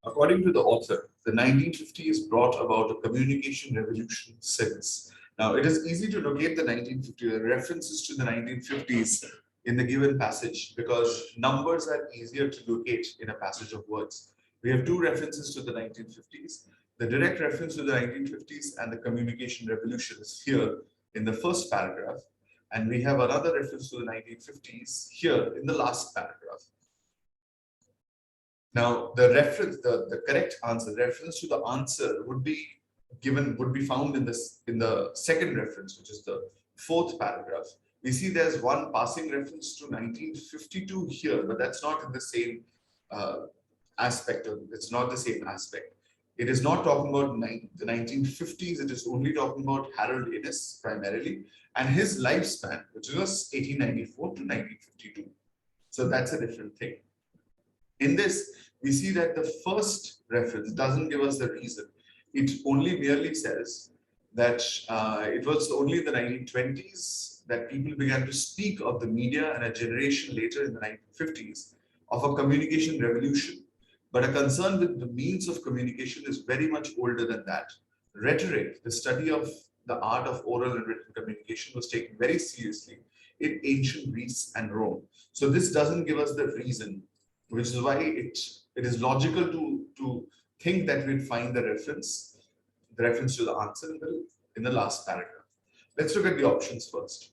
According to the author, the 1950s brought about a communication revolution since. Now, it is easy to locate the 1950s, the references to the 1950s in the given passage because numbers are easier to locate in a passage of words. We have two references to the 1950s. The direct reference to the 1950s and the communication revolution is here in the first paragraph, and we have another reference to the 1950s here in the last paragraph. Now, the correct answer, the reference to the answer would be found in the second reference, which is the fourth paragraph. We see there's one passing reference to 1952 here, but that's not in the same uh, aspect of it's not the same aspect. It is not talking about the 1950s, it is only talking about Harold Innis primarily and his lifespan, which was 1894 to 1952. So that's a different thing. In this, we see that the first reference doesn't give us the reason. It only merely says that it was only in the 1920s that people began to speak of the media, and a generation later in the 1950s of a communication revolution. But a concern with the means of communication is very much older than that. Rhetoric, the study of the art of oral and written communication, was taken very seriously in ancient Greece and Rome. So this doesn't give us the reason, which is why it is logical to think that we'd find the reference to the answer in the last paragraph. Let's look at the options first.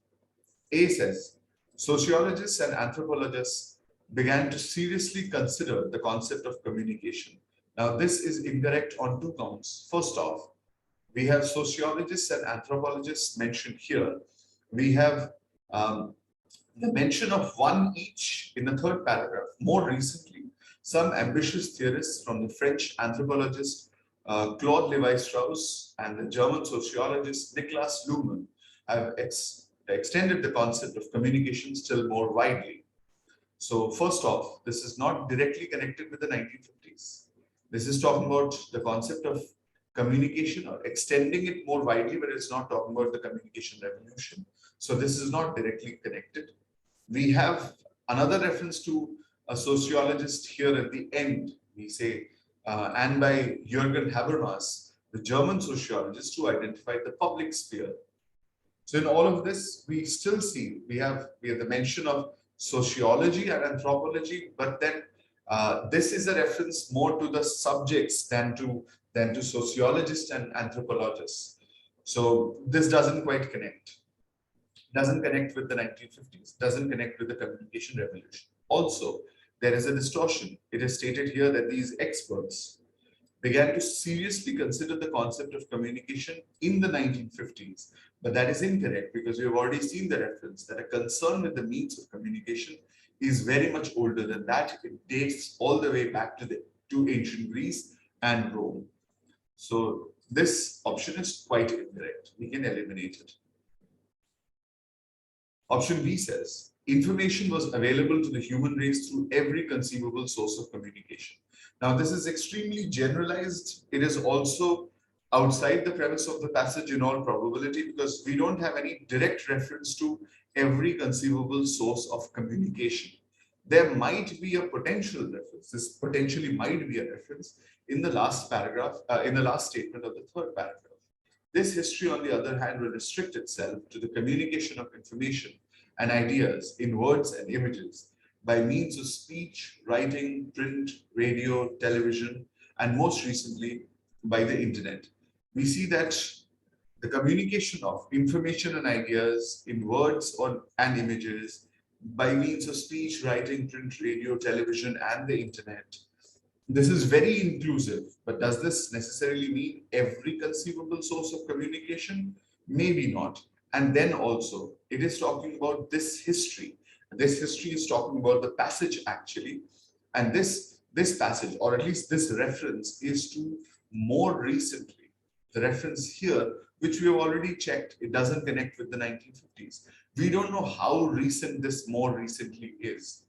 A says, sociologists and anthropologists began to seriously consider the concept of communication. Now, this is incorrect on two counts. First off, we have sociologists and anthropologists mentioned here. We have the mention of one each in the third paragraph. More recently, some ambitious theorists from the French anthropologist Claude Lévi-Strauss and the German sociologist Niklas Luhmann have extended the concept of communication still more widely. So first off, this is not directly connected with the 1950s. This is talking about the concept of communication or extending it more widely, but it's not talking about the communication revolution. So this is not directly connected. We have another reference to a sociologist here at the end. We say, and by Jürgen Habermas, the German sociologist who identified the public sphere. So in all of this, we still see we have the mention of sociology and anthropology, but then this is a reference more to the subjects than to sociologists and anthropologists. So this doesn't quite connect. Doesn't connect with the 1950s, doesn't connect with the communication revolution. Also, there is a distortion. It is stated here that these experts began to seriously consider the concept of communication in the 1950s. But that is incorrect because we have already seen the reference that a concern with the means of communication is very much older than that. It dates all the way back to ancient Greece and Rome. So this option is quite incorrect. We can eliminate it. Option B says, information was available to the human race through every conceivable source of communication. Now, this is extremely generalized. It is also outside the premise of the passage in all probability because we don't have any direct reference to every conceivable source of communication. There might be a potential reference. This potentially might be a reference in the last paragraph, in the last statement of the third paragraph. This history, on the other hand, will restrict itself to the communication of information and ideas in words and images by means of speech, writing, print, radio, television, and most recently by the internet. We see that the communication of information and ideas in words and images by means of speech, writing, print, radio, television, and the internet. This is very inclusive, but does this necessarily mean every conceivable source of communication? Maybe not. And then also, it is talking about this history. This history is talking about the passage actually. And this passage, or at least this reference, is to more recently. The reference here, which we have already checked, it doesn't connect with the 1950s. We don't know how recent this more recently is.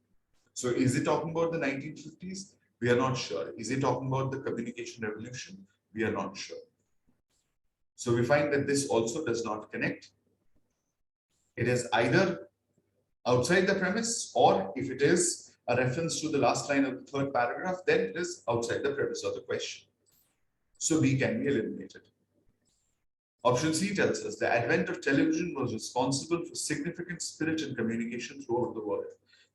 So is it talking about the 1950s? We are not sure. Is it talking about the communication revolution? We are not sure. So we find that this also does not connect. It is either outside the premise, or if it is a reference to the last line of the third paragraph, then it is outside the premise of the question. So B can be eliminated. Option C tells us the advent of television was responsible for significant spirit and communication throughout the world.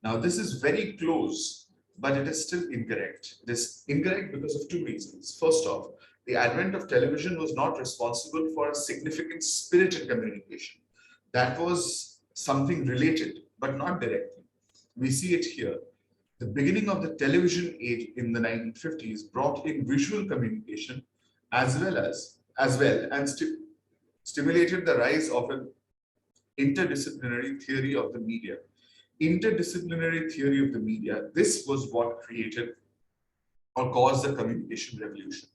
Now, this is very close, but it is still incorrect. It is incorrect because of two reasons. First off, the advent of television was not responsible for a significant spirit in communication. That was something related, but not directly. We see it here. The beginning of the television age in the 1950s brought in visual communication as well and stimulated the rise of an interdisciplinary theory of the media. Interdisciplinary theory of the media, this was what created or caused the communication revolution.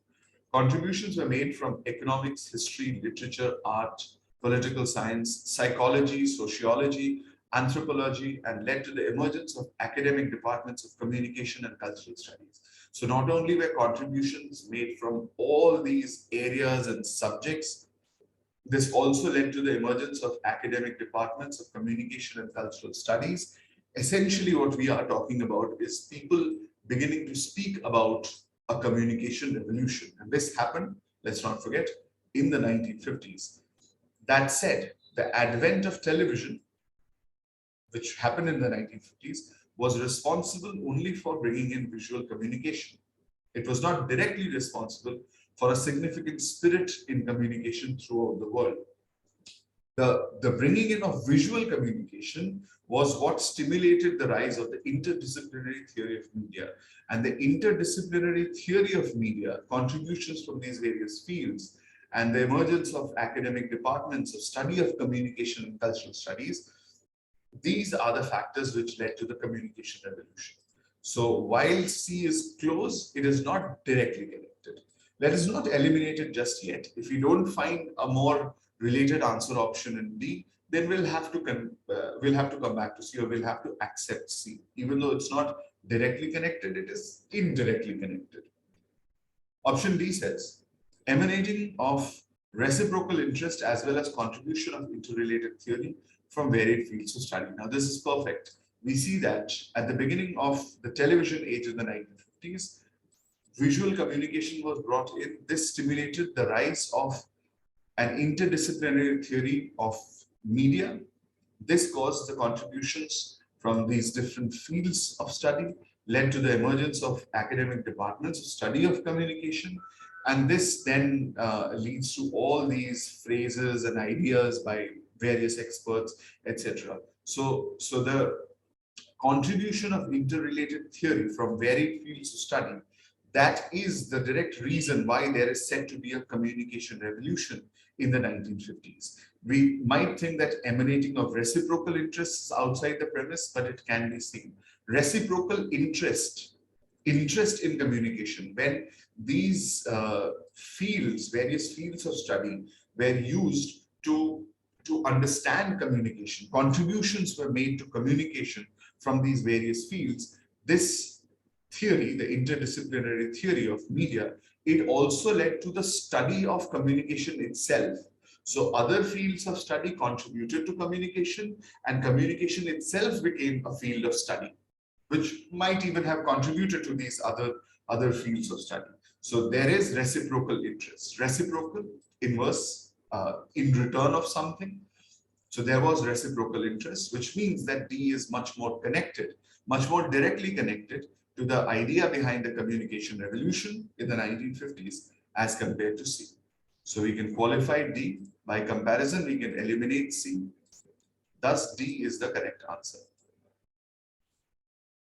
Contributions were made from economics, history, literature, art, political science, psychology, sociology, anthropology, and led to the emergence of academic departments of communication and cultural studies. So not only were contributions made from all these areas and subjects, this also led to the emergence of academic departments of communication and cultural studies. Essentially, what we are talking about is people beginning to speak about a communication revolution. And this happened, let's not forget, in the 1950s. That said, the advent of television, which happened in the 1950s, was responsible only for bringing in visual communication. It was not directly responsible for a significant spirit in communication throughout the world. The bringing in of visual communication was what stimulated the rise of the interdisciplinary theory of media. And the interdisciplinary theory of media, contributions from these various fields, and the emergence of academic departments of study of communication and cultural studies, these are the factors which led to the communication revolution. So while C is close, it is not directly connected. Let us not eliminate it just yet. If we don't find a more related answer option in D, then we'll have to come back to C, or we'll have to accept C. Even though it's not directly connected, it is indirectly connected. Option D says, emanating of reciprocal interest as well as contribution of interrelated theory from varied fields of study. Now, this is perfect. We see that at the beginning of the television age in the 1950s, visual communication was brought in. This stimulated the rise of an interdisciplinary theory of media. This caused the contributions from these different fields of study, led to the emergence of academic departments of study of communication. And this then leads to all these phrases and ideas by various experts, etc. So the contribution of interrelated theory from varied fields of study, that is the direct reason why there is said to be a communication revolution in the 1950s. We might think that emanating of reciprocal interests outside the premise, but it can be seen. Reciprocal interest in communication, when these various fields of study were used to understand communication, contributions were made to communication from these various fields. This theory, the interdisciplinary theory of media, it also led to the study of communication itself. So other fields of study contributed to communication, and communication itself became a field of study, which might even have contributed to these other fields of study. So there is reciprocal interest, reciprocal, inverse, in return of something. So there was reciprocal interest, which means that D is much more connected, much more directly connected to the idea behind the communication revolution in the 1950s as compared to C. So we can qualify D. By comparison, we can eliminate C. Thus, D is the correct answer.